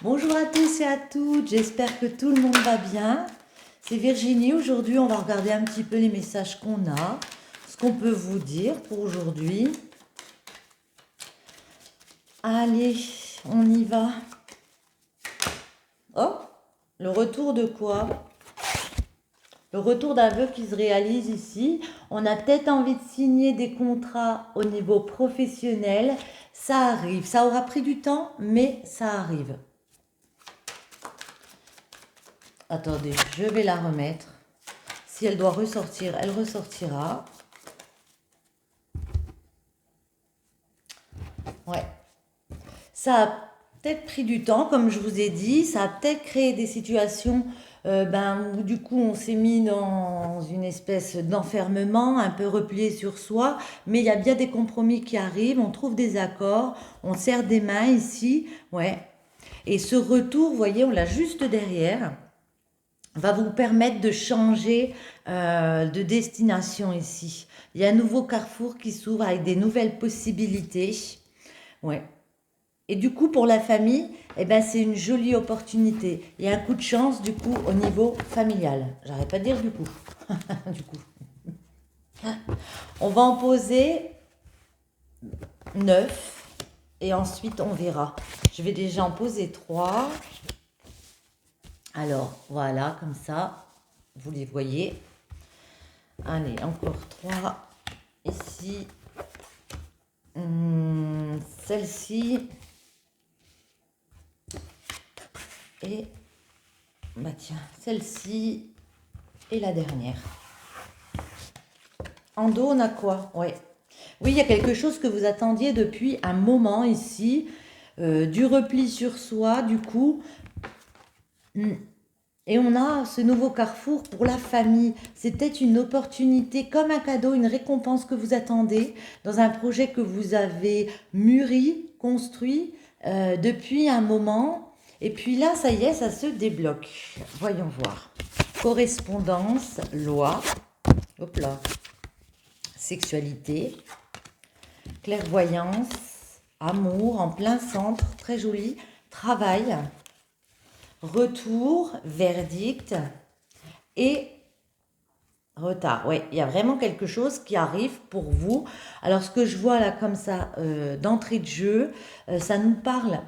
Bonjour à tous et à toutes, j'espère que tout le monde va bien. C'est Virginie, aujourd'hui on va regarder un petit peu les messages qu'on a, ce qu'on peut vous dire pour aujourd'hui. Allez, on y va. Oh, le retour de quoi? Le retour d'un vœu qui se réalise ici. On a peut-être envie de signer des contrats au niveau professionnel. Ça arrive, ça aura pris du temps, mais ça arrive. Attendez, je vais la remettre. Si elle doit ressortir, elle ressortira. Ouais. Ça a peut-être pris du temps, comme je vous ai dit. Ça a peut-être créé des situations où du coup on s'est mis dans une espèce d'enfermement, un peu replié sur soi. Mais il y a bien des compromis qui arrivent. On trouve des accords. On serre des mains ici. Ouais. Et ce retour, vous voyez, on l'a juste derrière, va vous permettre de changer de destination ici. Il y a un nouveau carrefour qui s'ouvre avec des nouvelles possibilités. Ouais. Et du coup, pour la famille, eh ben, c'est une jolie opportunité. Il y a un coup de chance, du coup, au niveau familial. J'arrête pas de dire du coup. Du coup. On va en poser 9 et ensuite on verra. Je vais déjà en poser 3. Alors, voilà, comme ça, vous les voyez. Allez, encore 3 ici. Celle-ci. Et, bah tiens, celle-ci et la dernière. En dos, on a quoi? Ouais. Oui, il y a quelque chose que vous attendiez depuis un moment ici. Du repli sur soi, du coup. Et on a ce nouveau carrefour pour la famille. C'est peut-être une opportunité, comme un cadeau, une récompense que vous attendez dans un projet que vous avez mûri, construit depuis un moment. Et puis là, ça y est, ça se débloque. Voyons voir. Correspondance, loi, hop là, sexualité, clairvoyance, amour en plein centre, très joli, travail, retour, verdict et retard. Oui, il y a vraiment quelque chose qui arrive pour vous. Alors ce que je vois là comme ça d'entrée de jeu, ça nous parle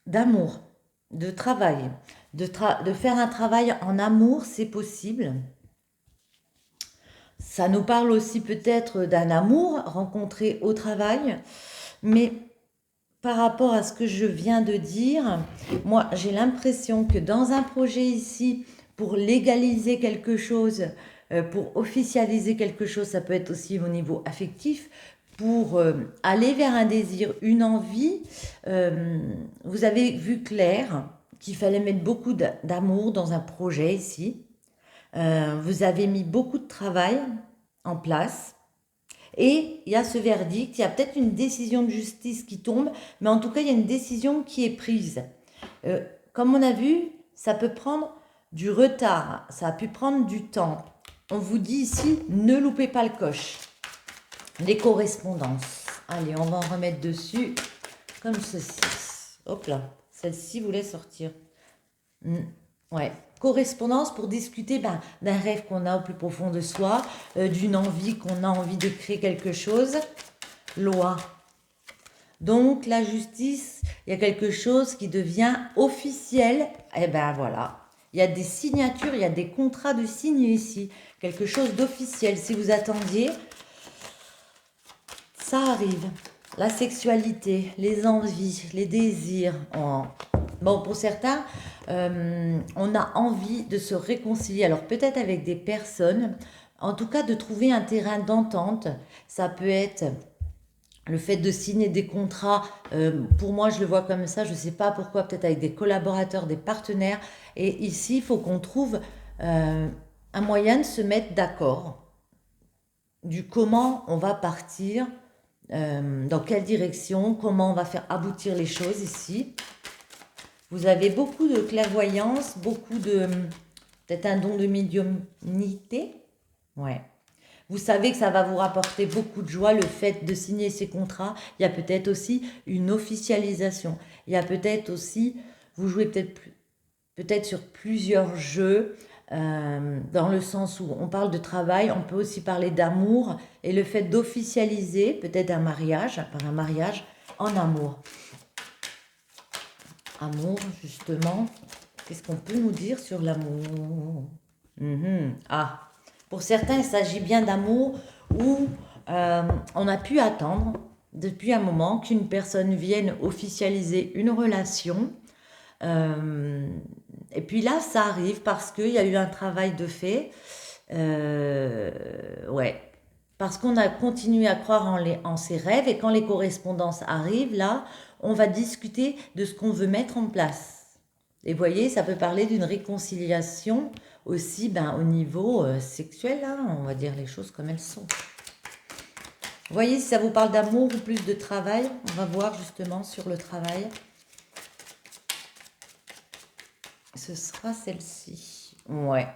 d'amour, de travail, de faire un travail en amour, c'est possible. Ça nous parle aussi peut-être d'un amour rencontré au travail, mais par rapport à ce que je viens de dire, moi j'ai l'impression que dans un projet ici, pour légaliser quelque chose, pour officialiser quelque chose, ça peut être aussi au niveau affectif, pour aller vers un désir, une envie, vous avez vu clair qu'il fallait mettre beaucoup d'amour dans un projet ici. Vous avez mis beaucoup de travail en place. Et il y a ce verdict, il y a peut-être une décision de justice qui tombe, mais en tout cas, il y a une décision qui est prise. Comme on a vu, ça peut prendre du retard, ça a pu prendre du temps. On vous dit ici, ne loupez pas le coche. Les correspondances. Allez, on va en remettre dessus, comme ceci. Hop là, celle-ci voulait sortir. Ouais. Correspondance pour discuter d'un rêve qu'on a au plus profond de soi, d'une envie qu'on a envie de créer quelque chose. Loi. Donc la justice, il y a quelque chose qui devient officiel. Et ben voilà. Il y a des signatures, il y a des contrats de signe ici. Quelque chose d'officiel. Si vous attendiez, ça arrive. La sexualité, les envies, les désirs. Bon, pour certains, on a envie de se réconcilier. Alors peut-être avec des personnes, en tout cas de trouver un terrain d'entente. Ça peut être le fait de signer des contrats. Pour moi, je le vois comme ça. Je ne sais pas pourquoi, peut-être avec des collaborateurs, des partenaires. Et ici, il faut qu'on trouve un moyen de se mettre d'accord du comment on va partir, dans quelle direction, comment on va faire aboutir les choses ici. Vous avez beaucoup de clairvoyance, beaucoup de... peut-être un don de médiumnité. Ouais. Vous savez que ça va vous rapporter beaucoup de joie, le fait de signer ces contrats. Il y a peut-être aussi une officialisation. Il y a peut-être aussi, vous jouez peut-être sur plusieurs jeux, dans le sens où on parle de travail, on peut aussi parler d'amour et le fait d'officialiser peut-être un mariage, par un mariage en amour. Amour, justement, qu'est-ce qu'on peut nous dire sur l'amour? Ah, pour certains, il s'agit bien d'amour où on a pu attendre depuis un moment qu'une personne vienne officialiser une relation. Et puis là, ça arrive parce qu'il y a eu un travail de fait. Ouais. Parce qu'on a continué à croire en ses rêves et quand les correspondances arrivent, là, on va discuter de ce qu'on veut mettre en place. Et vous voyez, ça peut parler d'une réconciliation aussi au niveau sexuel, hein, on va dire les choses comme elles sont. Vous voyez, si ça vous parle d'amour ou plus de travail, on va voir justement sur le travail. Ce sera celle-ci. Ouais.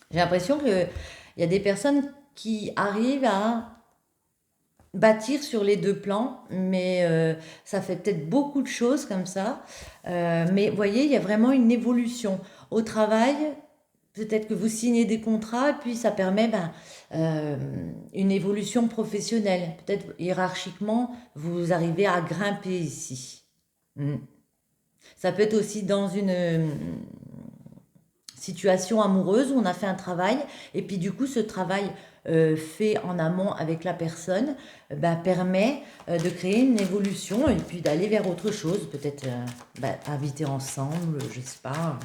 J'ai l'impression qu'il y a des personnes qui arrivent à bâtir sur les deux plans, mais ça fait peut-être beaucoup de choses comme ça. Mais vous voyez, il y a vraiment une évolution. Au travail, peut-être que vous signez des contrats et puis ça permet une évolution professionnelle. Peut-être hiérarchiquement, vous arrivez à grimper ici. Ça peut être aussi dans une situation amoureuse où on a fait un travail et puis du coup ce travail fait en amont avec la personne permet de créer une évolution et puis d'aller vers autre chose, peut-être habiter ensemble, je sais pas,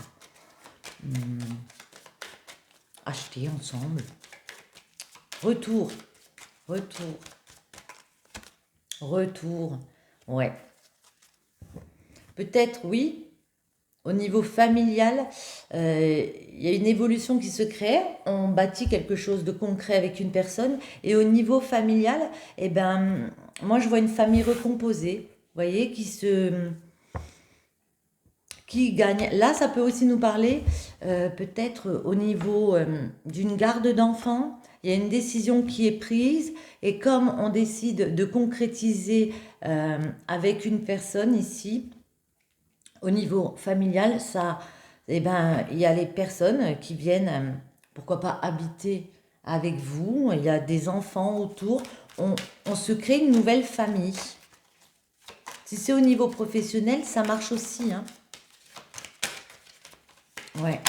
acheter ensemble. Retour, ouais. Peut-être oui. Au niveau familial, il y a une évolution qui se crée, on bâtit quelque chose de concret avec une personne. Et au niveau familial, moi je vois une famille recomposée, vous voyez, qui gagne. Là, ça peut aussi nous parler peut-être au niveau d'une garde d'enfants. Il y a une décision qui est prise et comme on décide de concrétiser avec une personne ici, au niveau familial, il y a les personnes qui viennent, pourquoi pas, habiter avec vous. Il y a des enfants autour. On se crée une nouvelle famille. Si c'est au niveau professionnel, ça marche aussi. Hein. Ouais.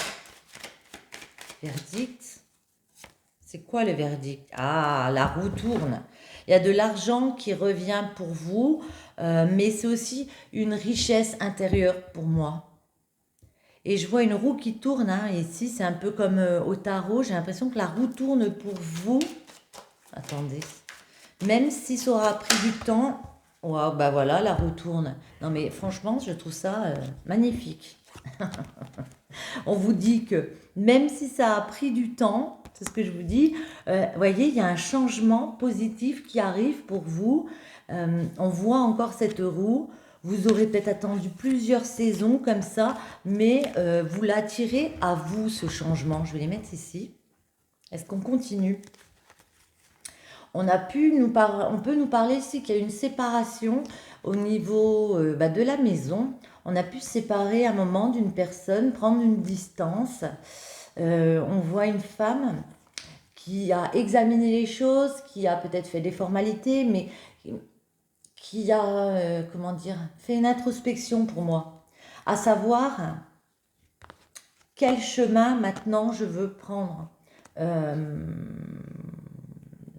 Verdict. C'est quoi le verdict? Ah, la roue tourne. Il y a de l'argent qui revient pour vous, mais c'est aussi une richesse intérieure pour moi. Et je vois une roue qui tourne, hein, ici, c'est un peu comme au tarot, j'ai l'impression que la roue tourne pour vous. Attendez. Même si ça aura pris du temps, wow, voilà, la roue tourne. Non mais franchement, je trouve ça magnifique. On vous dit que même si ça a pris du temps, c'est ce que je vous dis, voyez, il y a un changement positif qui arrive pour vous. On voit encore cette roue. Vous aurez peut-être attendu plusieurs saisons comme ça, mais vous l'attirez à vous, ce changement. Je vais les mettre ici. Est-ce qu'on continue? On peut nous parler ici qu'il y a une séparation au niveau de la maison. On a pu se séparer à un moment d'une personne, prendre une distance. On voit une femme qui a examiné les choses, qui a peut-être fait des formalités, mais qui a, fait une introspection pour moi, à savoir quel chemin maintenant je veux prendre,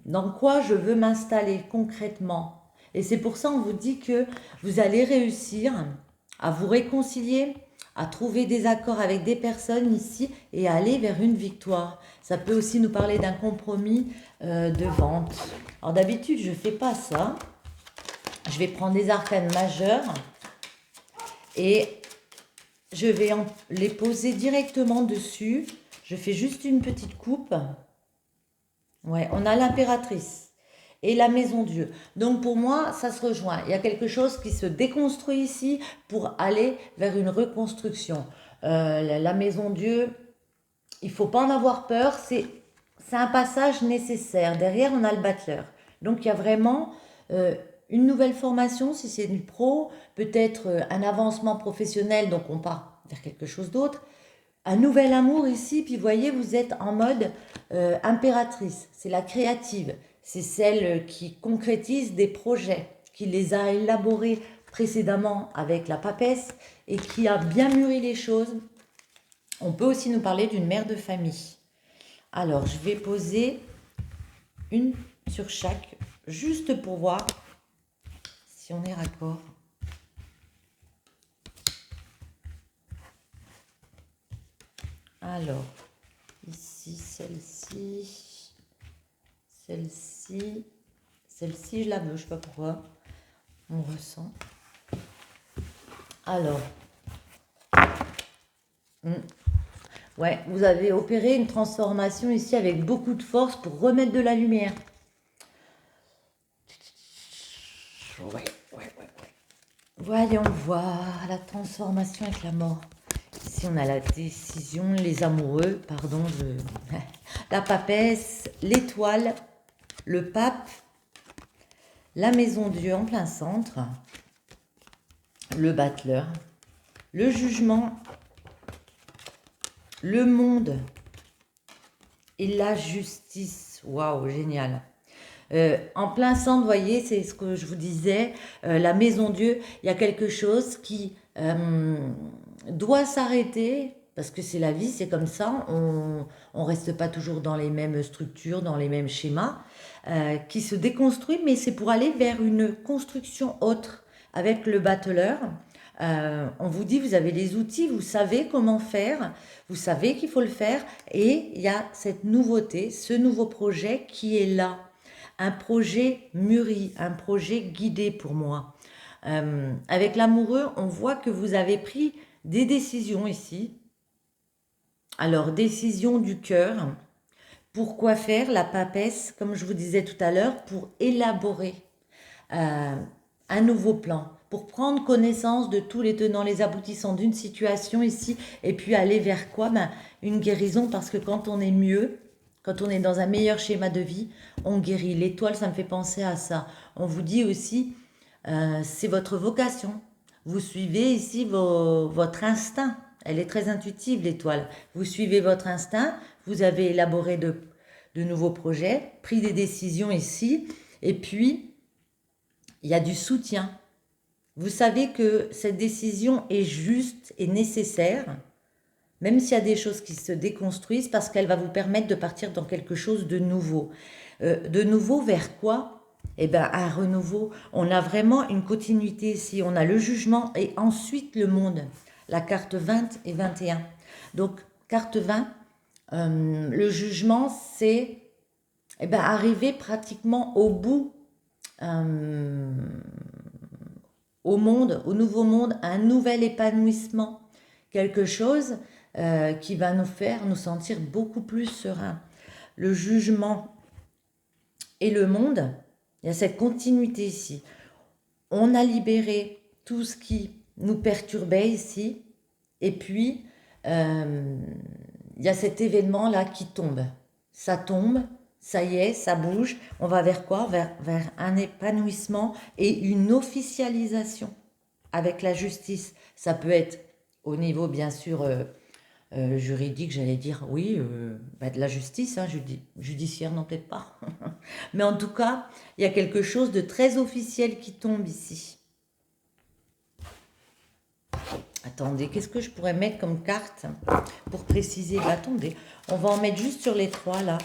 dans quoi je veux m'installer concrètement. Et c'est pour ça qu'on vous dit que vous allez réussir à vous réconcilier, à trouver des accords avec des personnes ici et à aller vers une victoire. Ça peut aussi nous parler d'un compromis de vente. Alors d'habitude, je ne fais pas ça. Je vais prendre des arcanes majeures et je vais les poser directement dessus. Je fais juste une petite coupe. Ouais, on a l'impératrice et la maison Dieu. Donc pour moi, ça se rejoint. Il y a quelque chose qui se déconstruit ici pour aller vers une reconstruction. La maison Dieu, il ne faut pas en avoir peur. c'est un passage nécessaire. Derrière, on a le battleur. Donc, il y a vraiment une nouvelle formation, si c'est du pro, peut-être un avancement professionnel, donc on part vers quelque chose d'autre. Un nouvel amour ici, puis vous voyez, vous êtes en mode impératrice. C'est la créative. C'est celle qui concrétise des projets, qui les a élaborés précédemment avec la papesse et qui a bien mûri les choses. On peut aussi nous parler d'une mère de famille. Alors, je vais poser une sur chaque, juste pour voir si on est raccord. Alors, ici, celle-ci, celle-ci, celle-ci, je la veux, je sais pas pourquoi. On ressent. Alors, ouais, vous avez opéré une transformation ici avec beaucoup de force pour remettre de la lumière. Ouais. Voyons voir la transformation avec la mort. Ici, on a la décision, les amoureux, pardon, la papesse, l'étoile, le pape, la maison Dieu en plein centre, le battleur, le jugement, le monde et la justice. Waouh, génial. En plein centre, vous voyez, c'est ce que je vous disais, la maison Dieu, il y a quelque chose qui doit s'arrêter, parce que c'est la vie, c'est comme ça, on reste pas toujours dans les mêmes structures, dans les mêmes schémas, qui se déconstruit, mais c'est pour aller vers une construction autre, avec le battleur. On vous dit, vous avez les outils, vous savez comment faire, vous savez qu'il faut le faire, et il y a cette nouveauté, ce nouveau projet qui est là. Un projet mûri, un projet guidé pour moi. Avec l'amoureux, on voit que vous avez pris des décisions ici. Alors, décision du cœur. Pourquoi faire la papesse, comme je vous disais tout à l'heure, pour élaborer un nouveau plan, pour prendre connaissance de tous les tenants, les aboutissants d'une situation ici, et puis aller vers quoi? Une guérison, parce que quand on est mieux, quand on est dans un meilleur schéma de vie, on guérit. L'étoile, ça me fait penser à ça. On vous dit aussi, c'est votre vocation. Vous suivez ici votre instinct. Elle est très intuitive, l'étoile. Vous suivez votre instinct, vous avez élaboré de nouveaux projets, pris des décisions ici, et puis, il y a du soutien. Vous savez que cette décision est juste et nécessaire, même s'il y a des choses qui se déconstruisent, parce qu'elle va vous permettre de partir dans quelque chose de nouveau. De nouveau vers quoi? Eh bien, un renouveau. On a vraiment une continuité ici. On a le jugement et ensuite le monde. La carte 20 et 21. Donc, carte 20, le jugement, c'est arriver pratiquement au bout, au monde, au nouveau monde, un nouvel épanouissement. Quelque chose qui va nous faire nous sentir beaucoup plus sereins. Le jugement et le monde, il y a cette continuité ici. On a libéré tout ce qui nous perturbait ici, et puis il y a cet événement-là qui tombe. Ça tombe, ça y est, ça bouge. On va vers quoi? Vers un épanouissement et une officialisation avec la justice. Ça peut être au niveau, bien sûr, juridique, j'allais dire, oui, de la justice, hein, judiciaire, non, peut-être pas. Mais en tout cas, il y a quelque chose de très officiel qui tombe ici. Attendez, qu'est-ce que je pourrais mettre comme carte pour préciser? Attendez, on va en mettre juste sur les trois, là.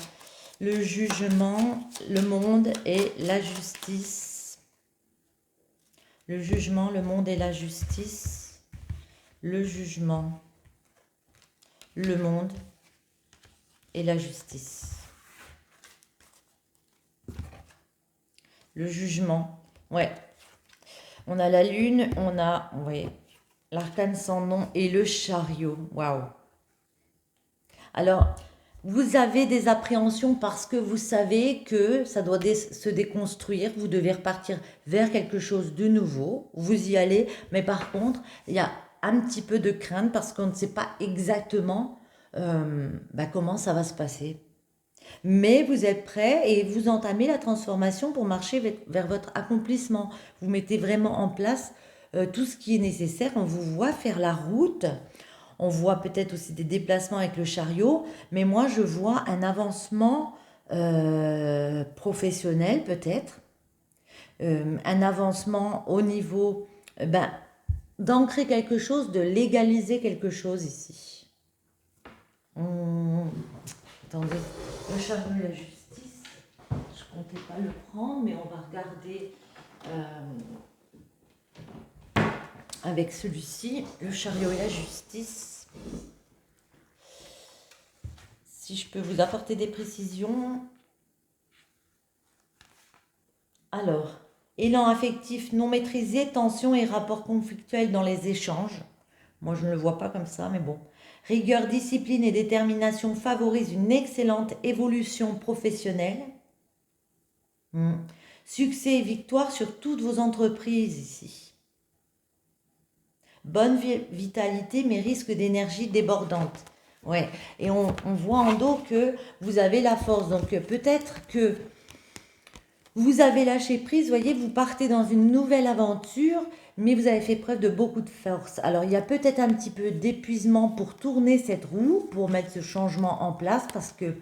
Le jugement, le monde et la justice. Le jugement, le monde et la justice. Le jugement, le monde et la justice. Le jugement, ouais. On a la lune, on a, ouais, l'arcane sans nom et le chariot. Waouh. Alors, vous avez des appréhensions parce que vous savez que ça doit se déconstruire. Vous devez repartir vers quelque chose de nouveau. Vous y allez, mais par contre, il y a un petit peu de crainte parce qu'on ne sait pas exactement comment ça va se passer. Mais vous êtes prêt et vous entamez la transformation pour marcher vers votre accomplissement. Vous mettez vraiment en place tout ce qui est nécessaire. On vous voit faire la route. On voit peut-être aussi des déplacements avec le chariot. Mais moi, je vois un avancement professionnel peut-être. Un avancement au niveau d'ancrer quelque chose, de légaliser quelque chose ici. Attendez, le chariot de la justice, je comptais pas le prendre, mais on va regarder avec celui-ci, le chariot et la justice. Si je peux vous apporter des précisions. Alors, élan affectif non maîtrisé, tension et rapport conflictuel dans les échanges. Moi, je ne le vois pas comme ça, mais bon. Rigueur, discipline et détermination favorisent une excellente évolution professionnelle. Succès et victoire sur toutes vos entreprises ici. Bonne vitalité, mais risque d'énergie débordante. Ouais, et on voit en dos que vous avez la force. Donc peut-être que vous avez lâché prise, voyez, vous partez dans une nouvelle aventure, mais vous avez fait preuve de beaucoup de force. Alors, il y a peut-être un petit peu d'épuisement pour tourner cette roue, pour mettre ce changement en place, parce que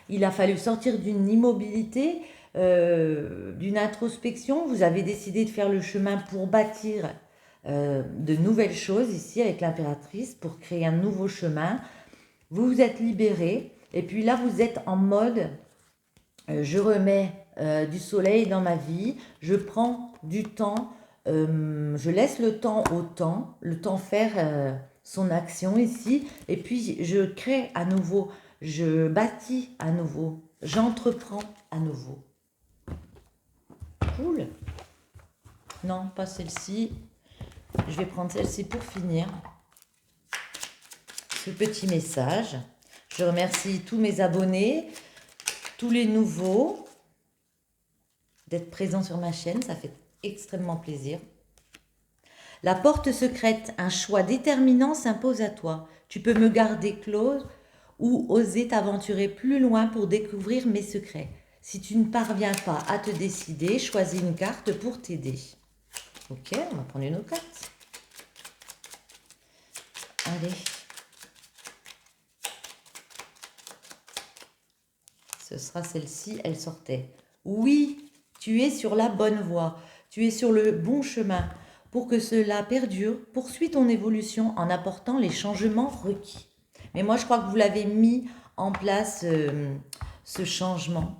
il a fallu sortir d'une immobilité, d'une introspection. Vous avez décidé de faire le chemin pour bâtir de nouvelles choses ici avec l'impératrice, pour créer un nouveau chemin. Vous vous êtes libéré, et puis là, vous êtes en mode je remets du soleil dans ma vie, je prends du temps, je laisse le temps au temps, le temps faire son action ici, et puis je crée à nouveau, je bâtis à nouveau, j'entreprends à nouveau. Cool. Non, pas celle-ci. Je vais prendre celle-ci pour finir. Ce petit message. Je remercie tous mes abonnés, tous les nouveaux, d'être présents sur ma chaîne, ça fait extrêmement plaisir. La porte secrète, un choix déterminant s'impose à toi. Tu peux me garder close ou oser t'aventurer plus loin pour découvrir mes secrets. Si tu ne parviens pas à te décider, choisis une carte pour t'aider. Ok, on va prendre une autre carte. Allez. Ce sera celle-ci, elle sortait. Oui, tu es sur la bonne voie. Tu es sur le bon chemin. Pour que cela perdure, poursuis ton évolution en apportant les changements requis. Mais moi, je crois que vous l'avez mis en place, ce changement.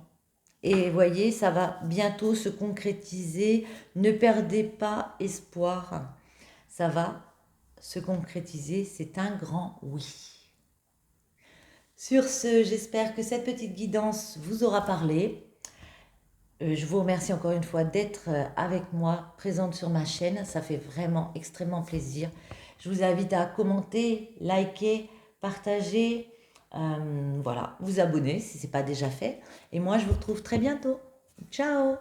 Et voyez, ça va bientôt se concrétiser. Ne perdez pas espoir. Ça va se concrétiser. C'est un grand oui. Sur ce, j'espère que cette petite guidance vous aura parlé. Je vous remercie encore une fois d'être avec moi, présente sur ma chaîne. Ça fait vraiment extrêmement plaisir. Je vous invite à commenter, liker, partager, voilà, vous abonner si ce n'est pas déjà fait. Et moi, je vous retrouve très bientôt. Ciao!